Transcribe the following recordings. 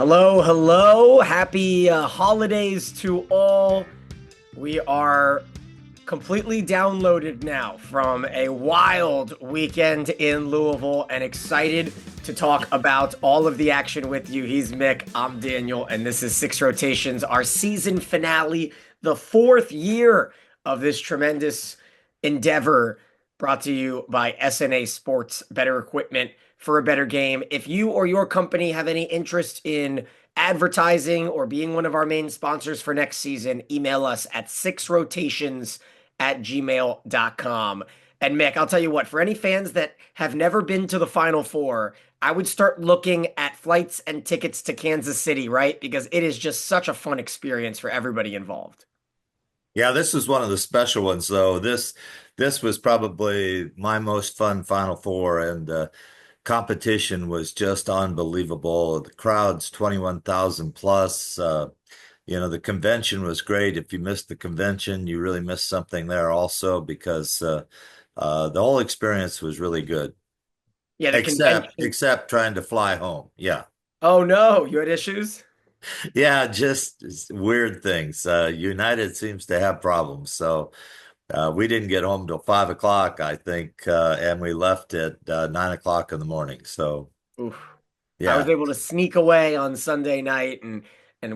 Hello, hello. Happy holidays to all. We are completely downloaded now from a wild weekend in Louisville and excited to talk about all of the action with you. He's Mick, I'm Daniel, and this is Six Rotations, our season finale, the fourth year of this tremendous endeavor brought to you by SNA Sports, better equipment for a better game. If you or your company have any interest in advertising or being one of our main sponsors for next season, email us at sixrotations@gmail.com. And Mick, I'll tell you what, for any fans that have never been to the Final Four, I would start looking at flights and tickets to Kansas City, right? Because it is just such a fun experience for everybody involved. Yeah, this was one of the special ones, though. This was probably my most fun Final Four, and competition was just unbelievable. The crowd's 21,000 plus. The convention was great. If you missed the convention, you really missed something there also because the whole experience was really good, Yeah, the except convention. except trying to fly home. Yeah. Oh no, you had issues? Yeah, just weird things. United seems to have problems. So we didn't get home till 5 o'clock, I think, and we left at 9 o'clock in the morning. So Oof. I was yeah, able to sneak away on Sunday night and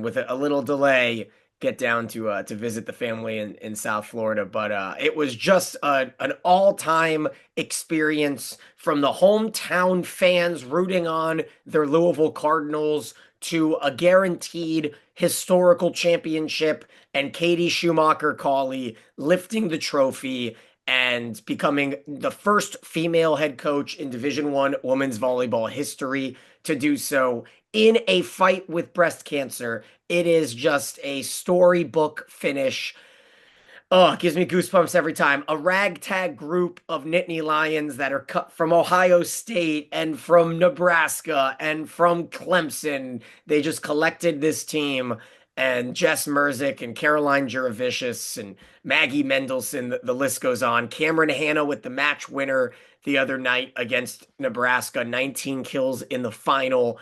with a little delay get down to visit the family in South Florida. But it was just an all-time experience from the hometown fans rooting on their Louisville Cardinals to a guaranteed historical championship and Katie Schumacher-Cawley lifting the trophy and becoming the first female head coach in Division One women's volleyball history to do so in a fight with breast cancer. It is just a storybook finish. Oh, it gives me goosebumps every time. A ragtag group of Nittany Lions that are cut from Ohio State and from Nebraska and from Clemson. They just collected this team, and Jess Merzick and Caroline Juravicius and Maggie Mendelson, the list goes on. Cameron Hanna with the match winner the other night against Nebraska, 19 kills in the final.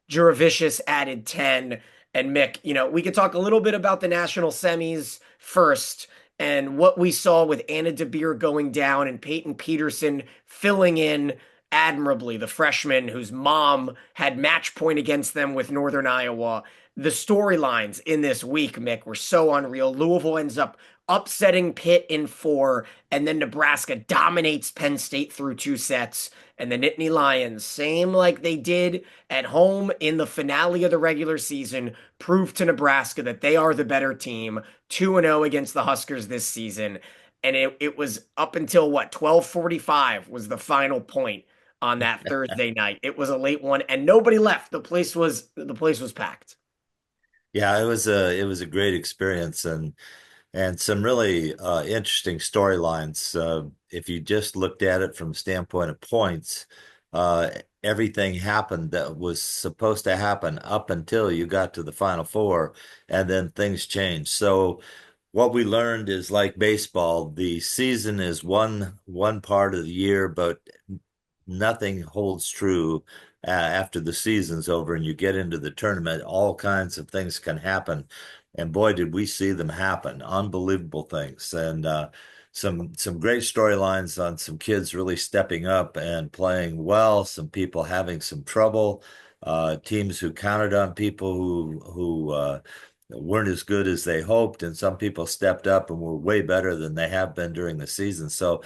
Juravicius added 10. And Mick, we could talk a little bit about the national semis first and what we saw with Anna DeBeer going down and Peyton Peterson filling in admirably, the freshman whose mom had match point against them with Northern Iowa. The storylines in this week, Mick, were so unreal. Louisville ends up upsetting Pitt in four, and then Nebraska dominates Penn State through two sets. And the Nittany Lions, same like they did at home in the finale of the regular season, proved to Nebraska that they are the better team, 2-0 against the Huskers this season. And it was up until what, 12:45 was the final point on that Thursday night. It was a late one and nobody left. The place was packed. yeah, it was a great experience and some really interesting storylines. If you just looked at it from the standpoint of points, uh, everything happened that was supposed to happen up until you got to the Final Four, and then things changed. So what we learned is like baseball, the season is one part of the year, but nothing holds true after the season's over and you get into the tournament. All kinds of things can happen, and boy, did we see them happen! Unbelievable things, and some great storylines on some kids really stepping up and playing well. Some people having some trouble. Teams who counted on people who weren't as good as they hoped, and some people stepped up and were way better than they have been during the season. So,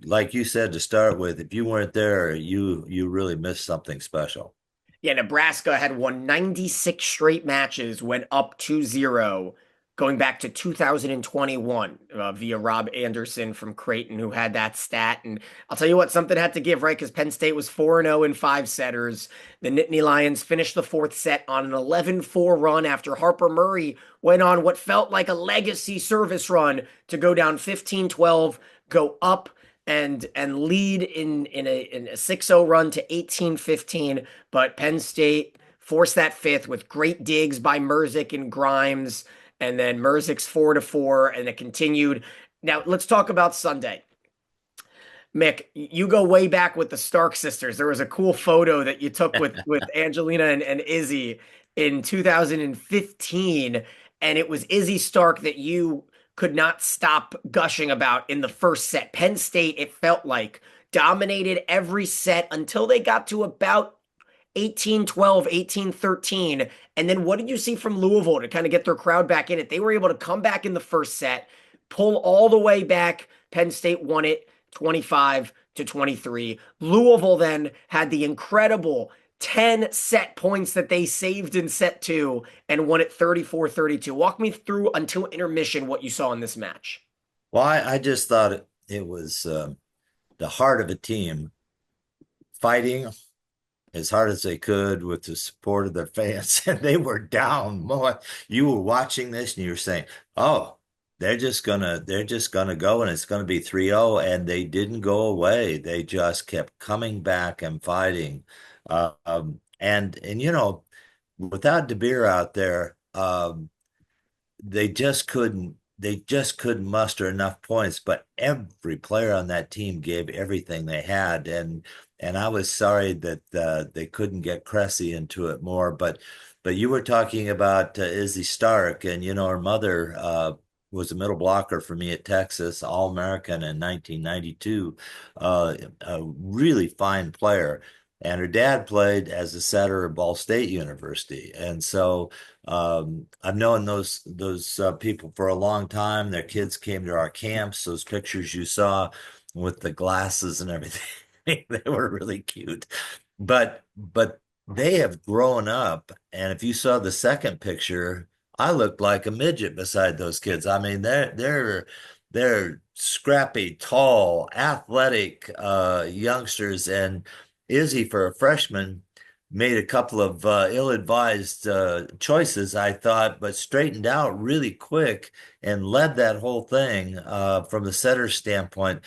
like you said to start with, if you weren't there, you really missed something special. Yeah, Nebraska had won 96 straight matches, went up 2-0, going back to 2021 via Rob Anderson from Creighton, who had that stat. And I'll tell you what, something had to give, right? Because Penn State was 4-0 in five setters. The Nittany Lions finished the fourth set on an 11-4 run after Harper Murray went on what felt like a legacy service run to go down 15-12, go up and lead in a 6-0 run to 18-15, but Penn State forced that fifth with great digs by Merzick and Grimes, and then Merzick's 4-4, and it continued. Now let's talk about Sunday. Mick, you go way back with the Stark sisters. There was a cool photo that you took with Angelina and Izzy in 2015, and it was Izzy Stark that you could not stop gushing about in the first set. Penn State, it felt like, dominated every set until they got to about 18-12, 18-13. And then what did you see from Louisville to kind of get their crowd back in it? They were able to come back in the first set, pull all the way back. Penn State won it 25-23. Louisville then had the incredible 10 set points that they saved in set two and won it 34-32. Walk me through until intermission what you saw in this match. Well, I just thought it was the heart of a team fighting as hard as they could with the support of their fans, and they were down more. You were watching this and you were saying, "Oh, they're just gonna go, and it's gonna be 3-0." And they didn't go away. They just kept coming back and fighting. And without De Beer out there, they just couldn't muster enough points, but every player on that team gave everything they had. And I was sorry that they couldn't get Cressy into it more. But you were talking about Izzy Stark, and her mother was a middle blocker for me at Texas, All-American in 1992, a really fine player. And her dad played as a setter at Ball State University. And so I've known those people for a long time. Their kids came to our camps. Those pictures you saw with the glasses and everything, they were really cute. But they have grown up, and if you saw the second picture, I looked like a midget beside those kids. I mean, they're scrappy, tall, athletic youngsters, and Izzy, for a freshman, made a couple of ill-advised choices, I thought, but straightened out really quick and led that whole thing from the setter standpoint.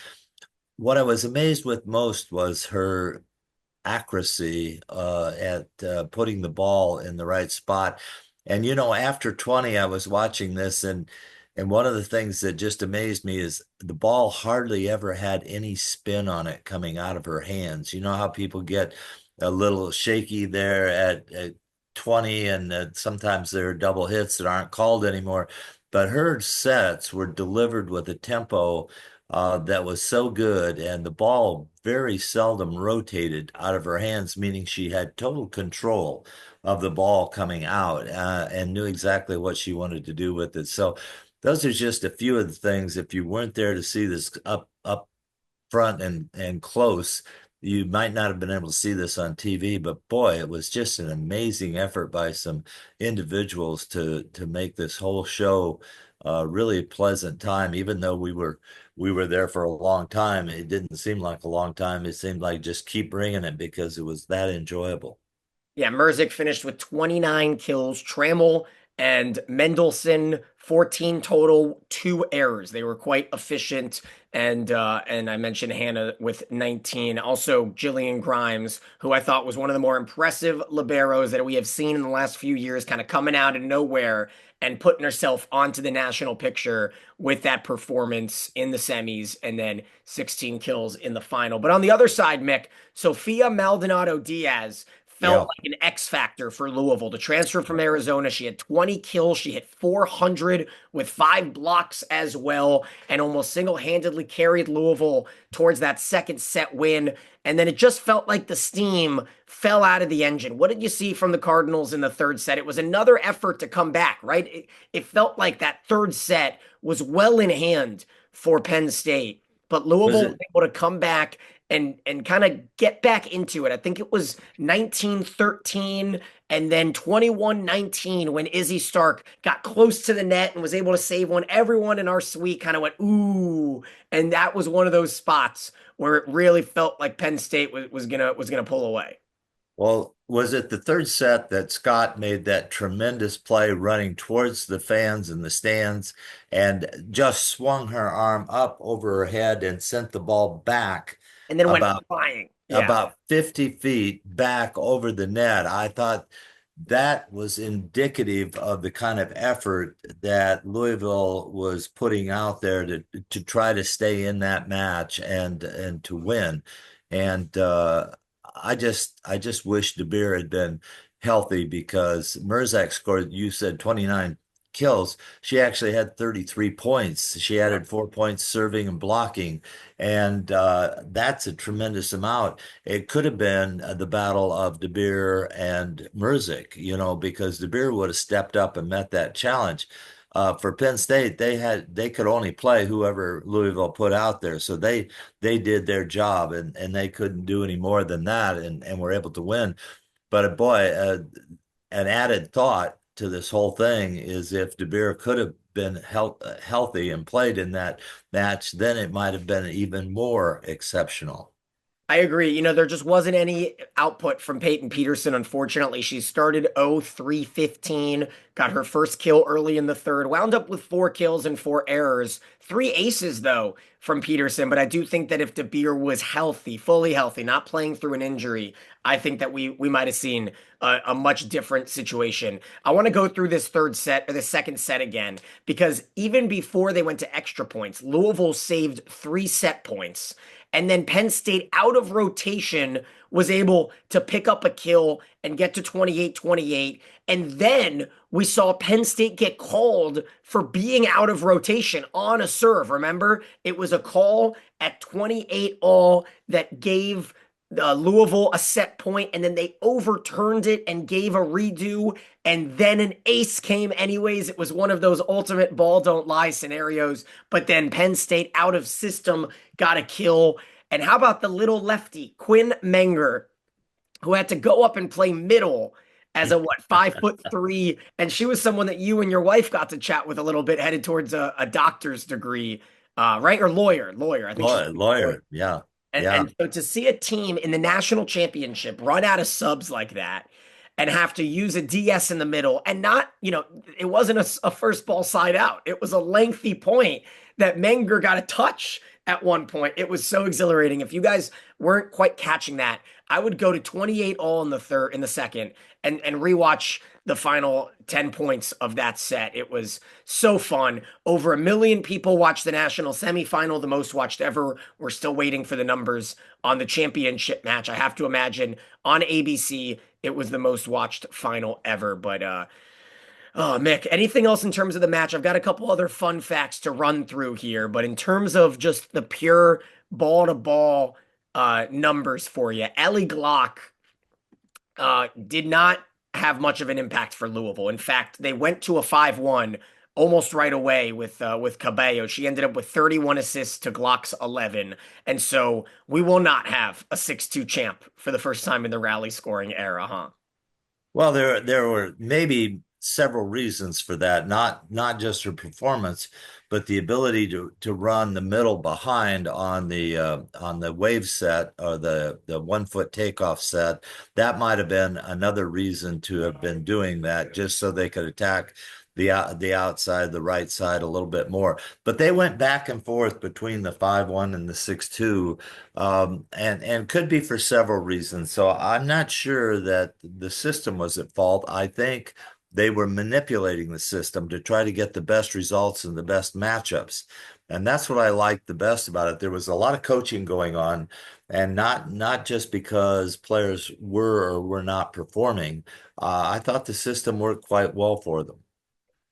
What I was amazed with most was her accuracy at putting the ball in the right spot. And after 20, I was watching this, and one of the things that just amazed me is the ball hardly ever had any spin on it coming out of her hands. You know how people get a little shaky there at 20, and sometimes there are double hits that aren't called anymore. But her sets were delivered with a tempo that was so good, and the ball very seldom rotated out of her hands, meaning she had total control of the ball coming out and knew exactly what she wanted to do with it. So those are just a few of the things. If you weren't there to see this up front and close, you might not have been able to see this on TV, but boy, it was just an amazing effort by some individuals to make this whole show really a pleasant time. Even though we were there for a long time, it didn't seem like a long time. It seemed like just keep bringing it because it was that enjoyable. Yeah, Merzick finished with 29 kills. Trammell and Mendelson, 14 total, two errors. They were quite efficient. And I mentioned Hannah with 19. Also, Jillian Grimes, who I thought was one of the more impressive liberos that we have seen in the last few years, kind of coming out of nowhere and putting herself onto the national picture with that performance in the semis and then 16 kills in the final. But on the other side, Mick, Sophia Maldonado Diaz felt Yeah. like an X factor for Louisville. To transfer from Arizona, she had 20 kills. She hit 400 with 5 blocks as well, and almost single-handedly carried Louisville towards that second set win. And then it just felt like the steam fell out of the engine. What did you see from the Cardinals in the third set? It was another effort to come back, right? It felt like that third set was well in hand for Penn State, but Was Louisville was it able to come back and kind of get back into it. I think it was 19-13 and then 21-19 when Izzy Stark got close to the net and was able to save one. Everyone in our suite kind of went, ooh. And that was one of those spots where it really felt like Penn State was gonna pull away. Well, was it the third set that Scott made that tremendous play running towards the fans in the stands and just swung her arm up over her head and sent the ball back And then went about flying. Yeah. about 50 feet back over the net? I thought that was indicative of the kind of effort that Louisville was putting out there to try to stay in that match and to win. And I just wish De Beer had been healthy because Mirzak scored, you said 29 kills. She actually had 33 points. She added 4 points serving and blocking, and that's a tremendous amount. It could have been the battle of De Beer and Merzick, because De Beer would have stepped up and met that challenge. For Penn State, they could only play whoever Louisville put out there, so they did their job and they couldn't do any more than that, and were able to win. But boy, an added thought to this whole thing is if De Beer could have been healthy and played in that match, then it might have been even more exceptional. I agree. There just wasn't any output from Peyton Peterson, unfortunately. She started 0-3-15, got her first kill early in the third, wound up with 4 kills and 4 errors. 3 aces, though, from Peterson. But I do think that if De Beer was healthy, fully healthy, not playing through an injury, I think that we might have seen a much different situation. I want to go through this third set or the second set again, because even before they went to extra points, Louisville saved 3 set points. And then Penn State, out of rotation, was able to pick up a kill and get to 28-28. And then we saw Penn State get called for being out of rotation on a serve. Remember, it was a call at 28 all that gave Louisville a set point, and then they overturned it and gave a redo, and then an ace came anyways. It was one of those ultimate ball don't lie scenarios, but then Penn State out of system got a kill. And how about the little lefty, Quinn Menger, who had to go up and play middle as a 5'3", and she was someone that you and your wife got to chat with a little bit, headed towards a doctor's degree, right? Or lawyer. I think she's a lawyer. Lawyer, yeah, And yeah. and so to see a team in the national championship run out of subs like that and have to use a DS in the middle and not, it wasn't a first ball side out. It was a lengthy point that Menger got a touch at one point. It was so exhilarating. If you guys weren't quite catching that, I would go to 28 all in the second and rewatch the final 10 points of that set. It was so fun. Over 1 million people watched the national semifinal, the most watched ever. We're still waiting for the numbers on the championship match. I have to imagine on ABC, it was the most watched final ever. But oh, Mick, anything else in terms of the match? I've got a couple other fun facts to run through here, but in terms of just the pure ball to ball numbers for you, Ellie Glock did not have much of an impact for Louisville. In fact, they went to a 5-1 almost right away with Cabello. She ended up with 31 assists to Glock's 11. And so we will not have a 6-2 champ for the first time in the rally scoring era, huh? Well, there were maybe several reasons for that, not just her performance, but the ability to run the middle behind on the wave set or the 1 foot takeoff set. That might have been another reason to have been doing that, just so they could attack the outside, the right side a little bit more. But they went back and forth between the 5-1 and the 6-2, and could be for several reasons. So I'm not sure that the system was at fault. I think they were manipulating the system to try to get the best results and the best matchups. And that's what I liked the best about it. There was a lot of coaching going on, and not just because players were or were not performing. I thought the system worked quite well for them.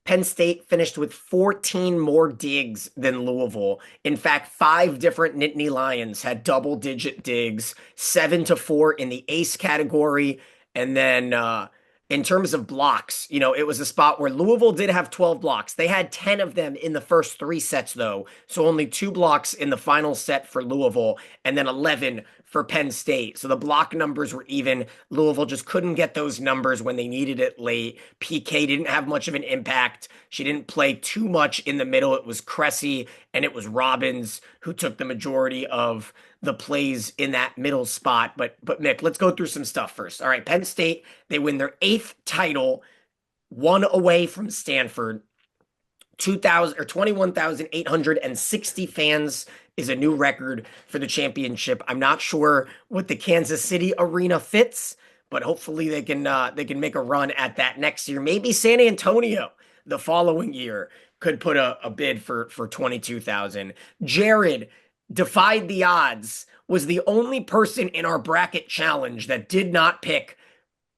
Penn State finished with 14 more digs than Louisville. In fact, 5 different Nittany Lions had double-digit digs, 7-4 in the ace category. And then in terms of blocks, it was a spot where Louisville did have 12 blocks. They had 10 of them in the first 3 sets, though. So only 2 blocks in the final set for Louisville, and then 11 for Penn State. So the block numbers were even. Louisville just couldn't get those numbers when they needed it late. PK didn't have much of an impact. She didn't play too much in the middle. It was Cressy and it was Robbins who took the majority of the plays in that middle spot. But Mick, let's go through some stuff first. All right, Penn State, they win their 8th title, one away from Stanford. 2,000 or 21,860 fans is a new record for the championship. I'm not sure what the Kansas City arena fits, but hopefully they can make a run at that next year. Maybe San Antonio the following year could put a bid for 22,000. Jared defied the odds, was the only person in our bracket challenge that did not pick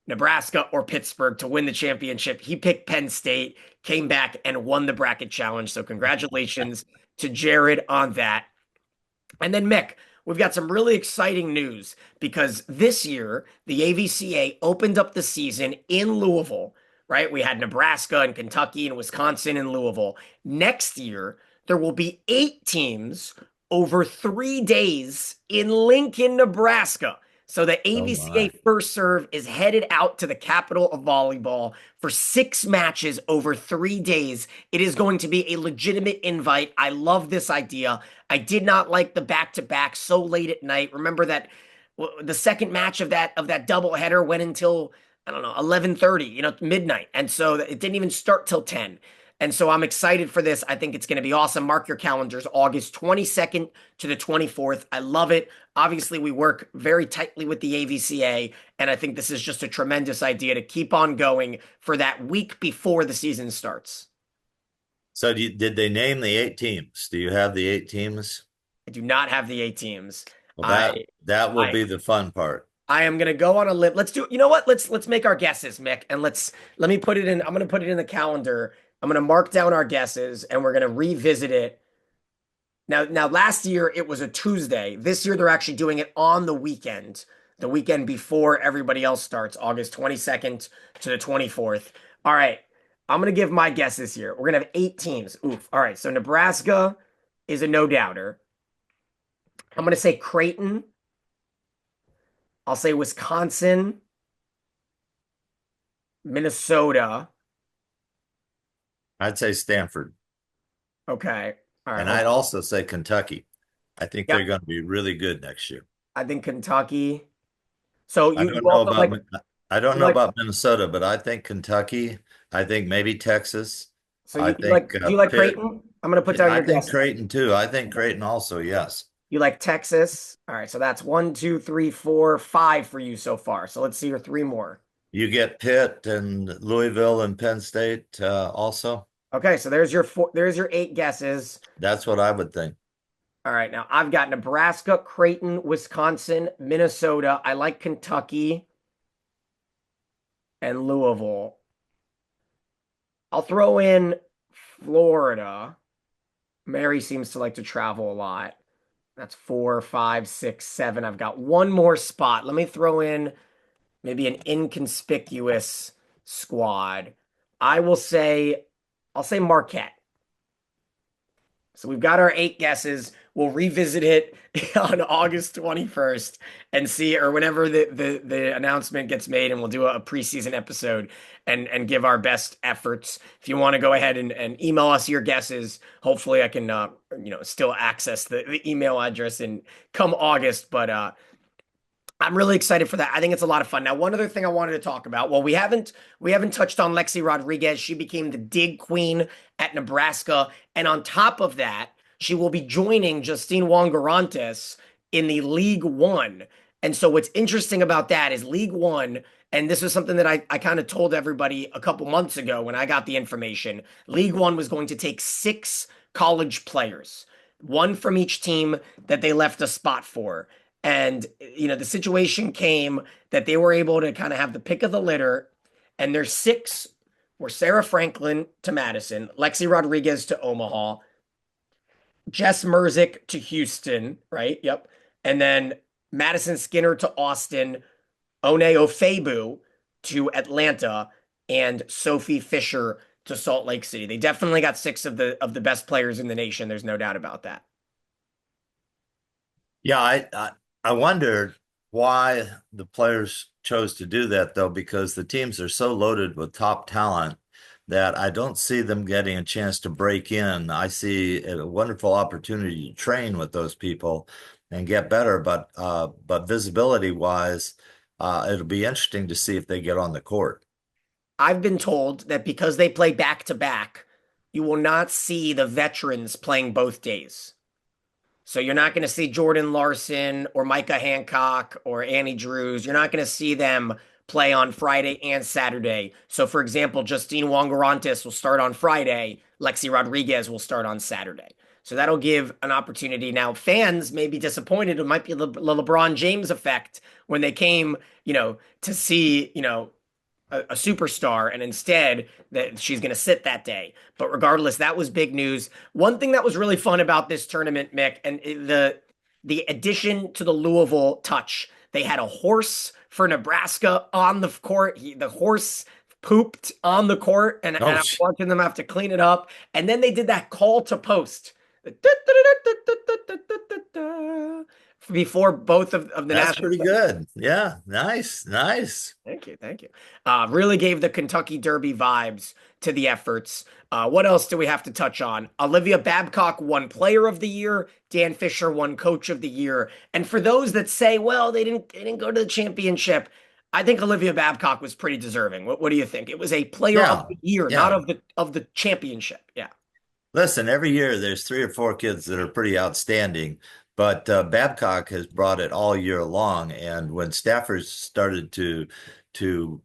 Nebraska or Pittsburgh to win the championship. He picked Penn State, came back and won the bracket challenge. So congratulations to Jared on that. And then Mick, we've got some really exciting news because this year the AVCA opened up the season in Louisville, right? We had Nebraska and Kentucky and Wisconsin and Louisville. Next year, there will be 8 teams over 3 days in Lincoln, Nebraska. So the Oh AVCA my. First Serve is headed out to the capital of volleyball for 6 matches over 3 days. It is going to be a legitimate invite. I love this idea. I did not like the back-to-back so late at night. Remember that the second match of that doubleheader went until I don't know 11:30, midnight, and so it didn't even start till 10. And so I'm excited for this. I think it's going to be awesome. Mark your calendars, August 22nd to the 24th. I love it. Obviously, we work very tightly with the AVCA, and I think this is just a tremendous idea to keep on going for that week before the season starts. So did they name the 8 teams? Do you have the 8 teams? I do not have the 8 teams. Well, I that will I be the fun part. I am gonna go on a limb. Let's do. You know what? Let's make our guesses, Mick, and let me put it in. I'm gonna put it in the calendar. I'm gonna mark down our guesses, and we're gonna revisit it. Now, last year it was a Tuesday. This year they're actually doing it on the weekend before everybody else starts, August 22nd to the 24th. All right, I'm gonna give my guess this year. We're gonna have 8 teams. Oof. All right, so Nebraska is a no doubter. I'm gonna say Creighton. I'll say Wisconsin, Minnesota. I'd say Stanford. Okay. All right. And Hold I'd on. also say Kentucky. I think they're Yep. going to be really good next year. I think Kentucky. So I you don't know also about I don't you know like about Minnesota, but I think Kentucky. I think maybe Texas. so I you like think do you like Pitt. Creighton? I'm gonna put down I your think guesses. Creighton too. I think Creighton also. Yes. You like Texas. All right. So that's one, two, three, four, five for you so far. So let's see your 3 more. You get Pitt and Louisville and Penn State also. Okay. So there's your 8 guesses. That's what I would think. All right. Now I've got Nebraska, Creighton, Wisconsin, Minnesota. I like Kentucky and Louisville. I'll throw in Florida. Mary seems to like to travel a lot. That's 4, 5, 6, 7. I've got one more spot. Let me throw in maybe an inconspicuous squad. I will say, I'll say Marquette. So we've got our 8 guesses. We'll revisit it on August 21st and see, or whenever the announcement gets made, and we'll do a preseason episode and give our best efforts. If you want to go ahead and email us your guesses, hopefully I can still access the email address and come August. But I'm really excited for that. I think it's a lot of fun. Now, one other thing I wanted to talk about. Well, we haven't touched on Lexi Rodriguez. She became the dig queen at Nebraska, and on top of that, she will be joining Justine Wongarantes in the League One. And so, what's interesting about that is League One, and this was something that I kind of told everybody a couple months ago when I got the information. League One was going to take 6 college players, one from each team that they left a spot for. And, the situation came that they were able to kind of have the pick of the litter, and their 6 were Sarah Franklin to Madison, Lexi Rodriguez to Omaha, Jess Merzick to Houston, right? Yep. And then Madison Skinner to Austin, One Ofebu to Atlanta, and Sophie Fisher to Salt Lake City. They definitely got 6 of the best players in the nation. There's no doubt about that. Yeah, I wondered why the players chose to do that though, because the teams are so loaded with top talent that I don't see them getting a chance to break in. I see a wonderful opportunity to train with those people and get better, but visibility wise, it'll be interesting to see if they get on the court. I've been told that because they play back to back, you will not see the veterans playing both days. So you're not going to see Jordan Larson or Micah Hancock or Annie Drews. You're not going to see them play on Friday and Saturday. So, for example, Justine Wongarantis will start on Friday. Lexi Rodriguez will start on Saturday. So that'll give an opportunity. Now, fans may be disappointed. It might be the LeBron James effect when they came, to see, a superstar, and instead that she's going to sit that day. But regardless, that was big news. One thing that was really fun about this tournament, Mick, and the addition to the Louisville touch, they had a horse for Nebraska on the court. The horse pooped on the court, and Oh, I'm watching them have to clean it up. And then they did that call to post before both of the that's national. pretty good. Yeah, nice, nice. Thank you, thank you. Really gave the Kentucky Derby vibes to the efforts. What else do we have to touch on? Olivia Babcock won Player of the Year. Dan Fisher won Coach of the Year. And for those that say, well, they didn't go to the championship, I think Olivia Babcock was pretty deserving. What do you think? It was a Player of Yeah, the Year, not yeah. of the championship. Yeah. Listen, every year there's three or four kids that are pretty outstanding, but Babcock has brought it all year long. And when staffers started to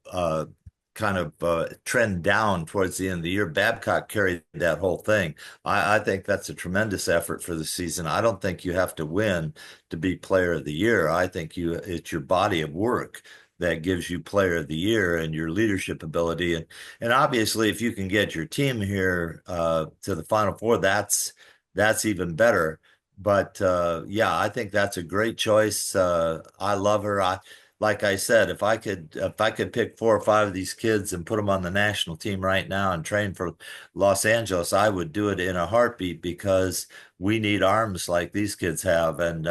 kind of trend down towards the end of the year, Babcock carried that whole thing. I think that's a tremendous effort for the season. I don't think you have to win to be Player of the Year. I think it's your body of work that gives you Player of the Year and your leadership ability. And obviously, if you can get your team here to the Final Four, that's even better. But yeah, I think that's a great choice. I love her. Like I said, if I could pick four or five of these kids and put them on the national team right now and train for Los Angeles, I would do it in a heartbeat because we need arms like these kids have. And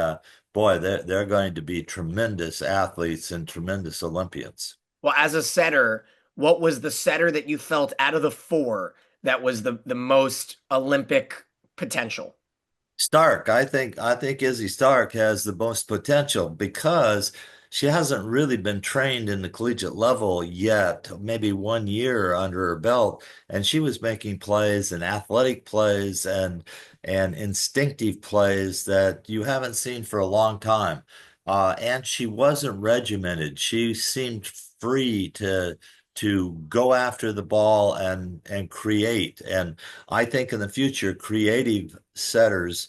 boy, they're going to be tremendous athletes and tremendous Olympians. Well, as a setter, what was the setter that you felt out of the four that was the most Olympic potential? Stark, I think Izzy Stark has the most potential because she hasn't really been trained in the collegiate level yet, maybe 1 year under her belt, and she was making plays and athletic plays and instinctive plays that you haven't seen for a long time. And she wasn't regimented. She seemed free to go after the ball and create. And I think in the future, creative setters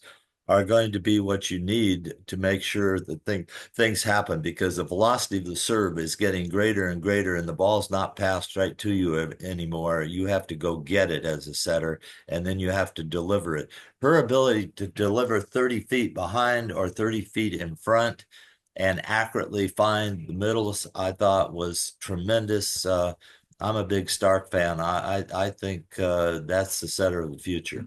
are going to be what you need to make sure that things happen because the velocity of the serve is getting greater and greater, and the ball's not passed right to you anymore. You have to go get it as a setter, and then you have to deliver it. Her ability to deliver 30 feet behind or 30 feet in front and accurately find the middles, I thought was tremendous. I'm a big Stark fan. I think that's the setter of the future.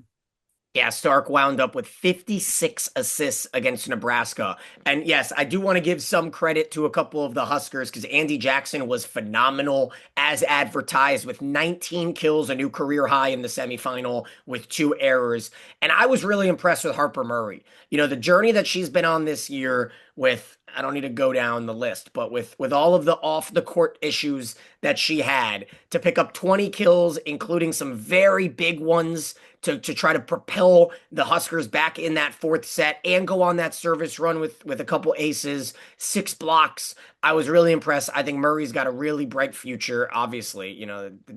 Yeah, Stark wound up with 56 assists against Nebraska. And yes, I do want to give some credit to a couple of the Huskers because Andy Jackson was phenomenal as advertised with 19 kills, a new career high in the semifinal with 2 errors. And I was really impressed with Harper Murray. The journey that she's been on this year with, I don't need to go down the list, but with all of the off the court issues that she had to pick up 20 kills, including some very big ones to try to propel the Huskers back in that fourth set and go on that service run with a couple aces, 6 blocks. I was really impressed. I think Murray's got a really bright future, obviously,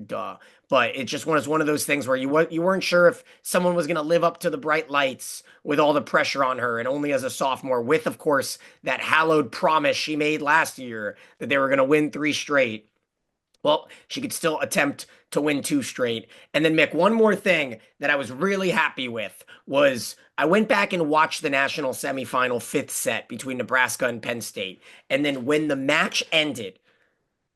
duh. But it just was one of those things where you weren't sure if someone was going to live up to the bright lights with all the pressure on her, and only as a sophomore, with, of course, that hallowed promise she made last year that they were going to win 3 straight. Well, she could still attempt to win 2 straight. And then, Mick, one more thing that I was really happy with was I went back and watched the national semifinal fifth set between Nebraska and Penn State. And then when the match ended,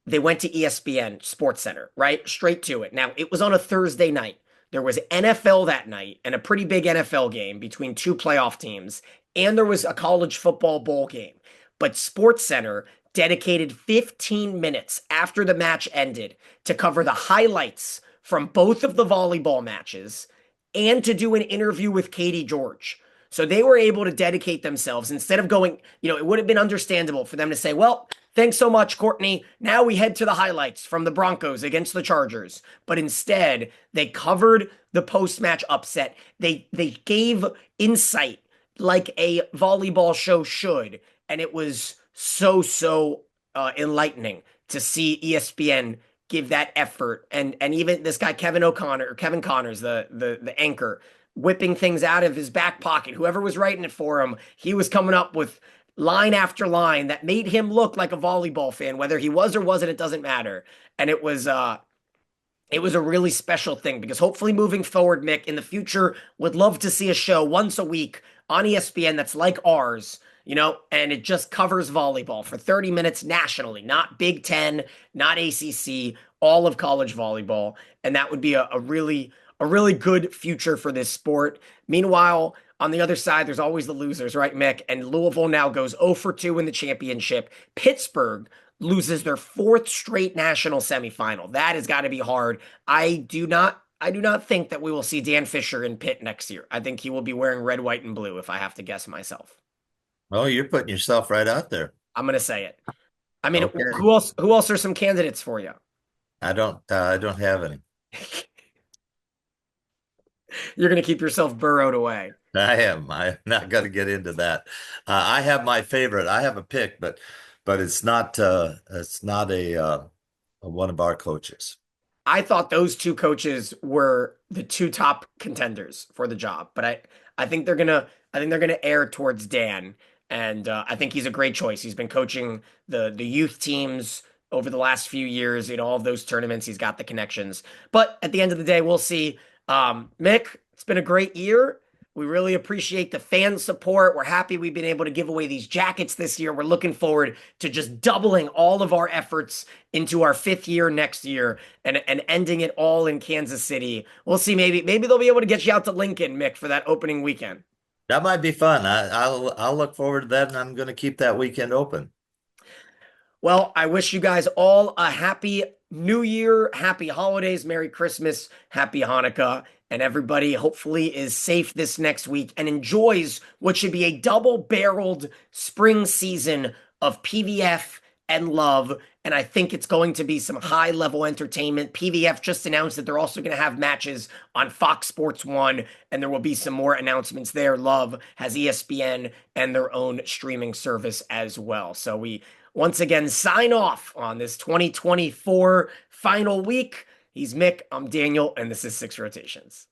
they went to ESPN Sports Center, right? Straight to it. Now, it was on a Thursday night. There was NFL that night and a pretty big NFL game between two playoff teams. And there was a college football bowl game. But Sports Center dedicated 15 minutes after the match ended to cover the highlights from both of the volleyball matches and to do an interview with Katie George. So they were able to dedicate themselves instead of going, it would have been understandable for them to say, well, thanks so much, Courtney. Now we head to the highlights from the Broncos against the Chargers. But instead, they covered the post-match upset. They gave insight like a volleyball show should, and it was so enlightening to see ESPN give that effort, and even this guy Kevin Connors, the anchor, whipping things out of his back pocket. Whoever was writing it for him, he was coming up with line after line that made him look like a volleyball fan, whether he was or wasn't, it doesn't matter. And it was a really special thing because hopefully moving forward, Mick, in the future, would love to see a show once a week on ESPN that's like ours, and it just covers volleyball for 30 minutes nationally, not Big Ten, not ACC, all of college volleyball. And that would be a really good future for this sport. Meanwhile, on the other side, there's always the losers, right, Mick? And Louisville now goes 0 for 2 in the championship. Pittsburgh loses their fourth straight national semifinal. That has got to be hard. I do not think that we will see Dan Fisher in Pitt next year. I think he will be wearing red, white, and blue if I have to guess myself. Oh, you're putting yourself right out there. I'm going to say it. I mean, Okay. who else are some candidates for you? I don't have any. You're going to keep yourself burrowed away. I am. I'm not going to get into that. I have my favorite. I have a pick, but it's not a one of our coaches. I thought those two coaches were the two top contenders for the job, but I think they're gonna err towards Dan, and I think he's a great choice. He's been coaching the youth teams over the last few years in all of those tournaments. He's got the connections, but at the end of the day, we'll see. Mick, it's been a great year. We really appreciate the fan support. We're happy we've been able to give away these jackets this year. We're looking forward to just doubling all of our efforts into our fifth year next year and ending it all in Kansas City. We'll see. Maybe they'll be able to get you out to Lincoln, Mick, for that opening weekend. That might be fun. I'll look forward to that, and I'm going to keep that weekend open. Well, I wish you guys all a happy New Year, happy holidays, Merry Christmas, happy Hanukkah, and everybody hopefully is safe this next week and enjoys what should be a double-barreled spring season of PVF and love. And I think it's going to be some high-level entertainment. PVF just announced that they're also going to have matches on Fox Sports 1, and there will be some more announcements there. Love has ESPN and their own streaming service as well. So we once again sign off on this 2024 final week. He's Mick, I'm Daniel, and this is Six Rotations.